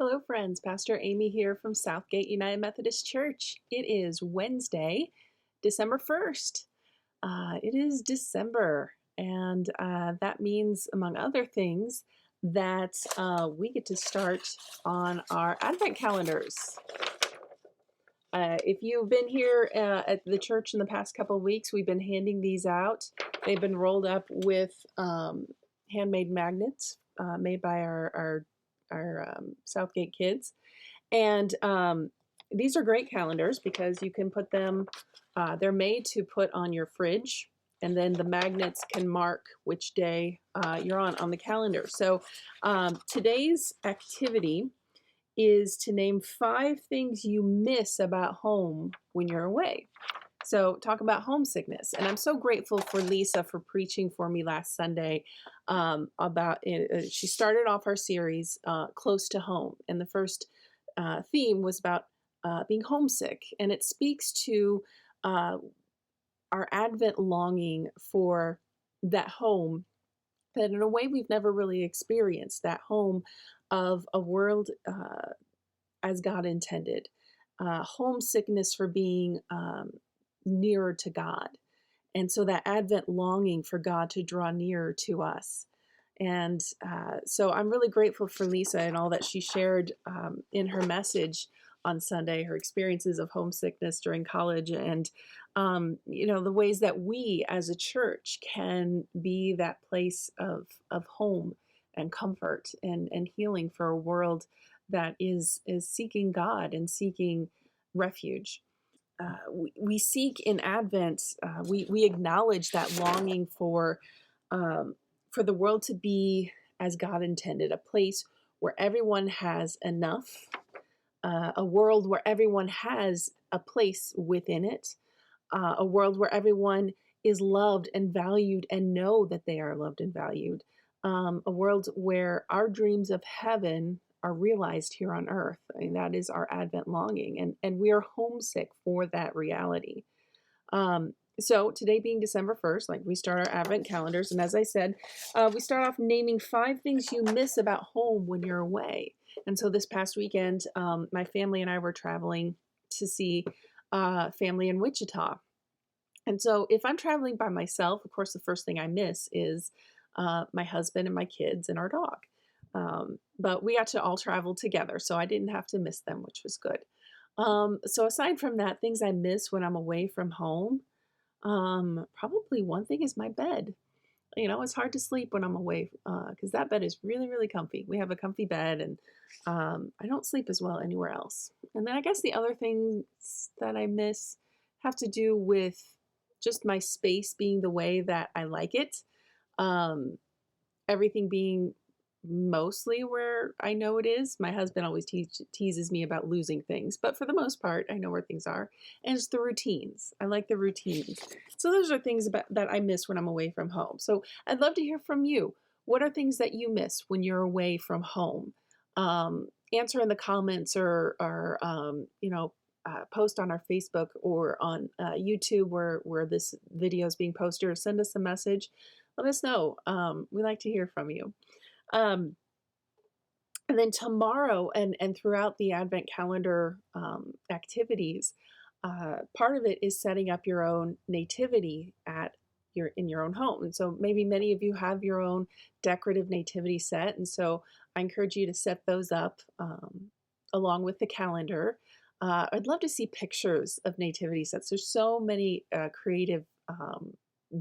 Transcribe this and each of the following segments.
Hello, friends. Pastor Amy here from Southgate United Methodist Church. It is Wednesday, December 1st. It is December, and that means, among other things, that we get to start on our Advent calendars. If you've been here at the church in the past couple of weeks, we've been handing these out. They've been rolled up with handmade magnets made by our Southgate kids. And these are great calendars because you can put them, they're made to put on your fridge, and then the magnets can mark which day you're on the calendar. So today's activity is to name 5 things you miss about home when you're away. So talk about homesickness. And I'm so grateful for Lisa for preaching for me last Sunday about it. She started off our series Close to Home. And the first theme was about being homesick. And it speaks to our Advent longing for that home that in a way we've never really experienced, that home of a world as God intended. Homesickness for being nearer to God. And so that Advent longing for God to draw nearer to us. And so I'm really grateful for Lisa and all that she shared in her message on Sunday, her experiences of homesickness during college, and the ways that we as a church can be that place of home and comfort and healing for a world that is seeking God and seeking refuge. We seek in Advent, we acknowledge that longing for the world to be as God intended, a place where everyone has enough, a world where everyone has a place within it, a world where everyone is loved and valued and know that they are loved and valued, a world where our dreams of heaven are realized here on earth. I mean, that is our Advent longing, and we are homesick for that reality. So today being December 1st, like we start our Advent calendars, and as I said, we start off naming 5 things you miss about home when you're away. And so this past weekend, my family and I were traveling to see family in Wichita. And so if I'm traveling by myself, of course, the first thing I miss is my husband and my kids and our dog. But we got to all travel together, so I didn't have to miss them, which was good. So aside from that, things I miss when I'm away from home, probably one thing is my bed. It's hard to sleep when I'm away because that bed is really, really comfy. We have a comfy bed, and I don't sleep as well anywhere else. And then I guess the other things that I miss have to do with just my space being the way that I like it. Everything being mostly where I know it is. My husband always teases me about losing things, but for the most part, I know where things are. And it's the routines. I like the routines. So those are things that I miss when I'm away from home. So I'd love to hear from you. What are things that you miss when you're away from home? Answer in the comments or post on our Facebook or on YouTube where this video is being posted, or send us a message. Let us know. We like to hear from you. And then tomorrow and throughout the Advent calendar activities, part of it is setting up your own nativity in your own home. And so maybe many of you have your own decorative nativity set. And so I encourage you to set those up along with the calendar. I'd love to see pictures of nativity sets. There's so many creative,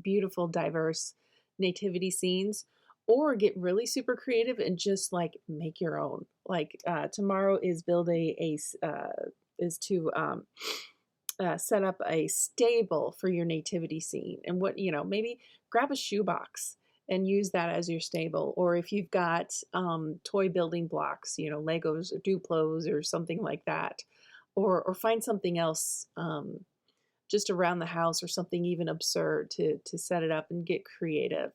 beautiful, diverse nativity scenes. Or get really super creative and just like make your own. Like tomorrow is set up a stable for your nativity scene, and maybe grab a shoebox and use that as your stable. Or if you've got toy building blocks, Legos or Duplos or something like that, or find something else just around the house or something even absurd to set it up and get creative,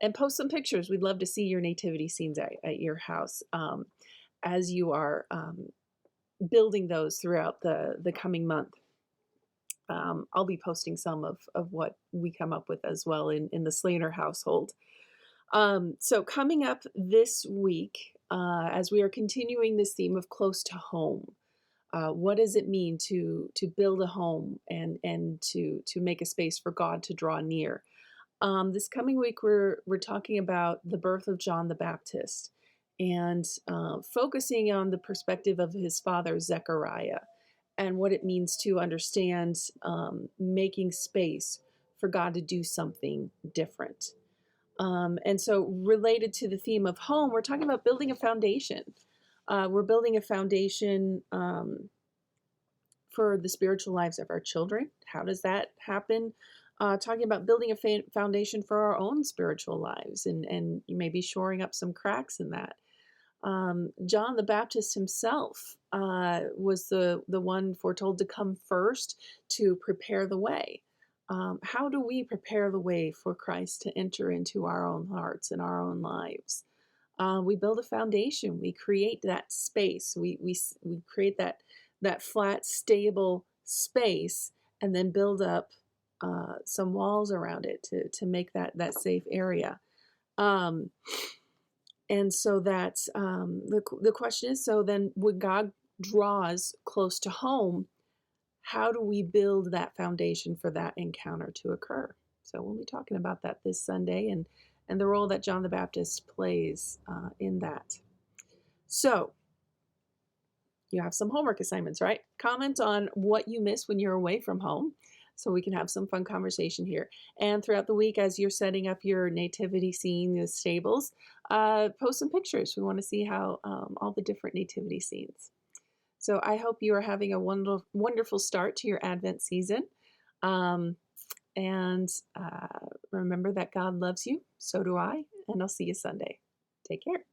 and post some pictures. We'd love to see your nativity scenes at your house as you are building those throughout the coming month. I'll be posting some of what we come up with as well in the Slater household. So coming up this week, as we are continuing this theme of close to home. What does it mean to build a home and to make a space for God to draw near? This coming week, we're talking about the birth of John the Baptist and focusing on the perspective of his father Zechariah and what it means to understand making space for God to do something different. And so, related to the theme of home, we're talking about building a foundation. We're building a foundation for the spiritual lives of our children. How does that happen? Talking about building a foundation for our own spiritual lives and maybe shoring up some cracks in that. John the Baptist himself was the one foretold to come first to prepare the way. How do we prepare the way for Christ to enter into our own hearts and our own lives? We build a foundation. We create that space. We create that flat, stable space, and then build up some walls around it to make that safe area. And so that's the question is, so then when God draws close to home, how do we build that foundation for that encounter to occur? So we'll be talking about that this Sunday and the role that John the Baptist plays in that. So you have some homework assignments, right? Comment on what you miss when you're away from home so we can have some fun conversation here. And throughout the week, as you're setting up your nativity scene, the stables, post some pictures. We want to see how all the different nativity scenes. So I hope you are having a wonderful start to your Advent season. And remember that God loves you. So do I. And I'll see you Sunday. Take care.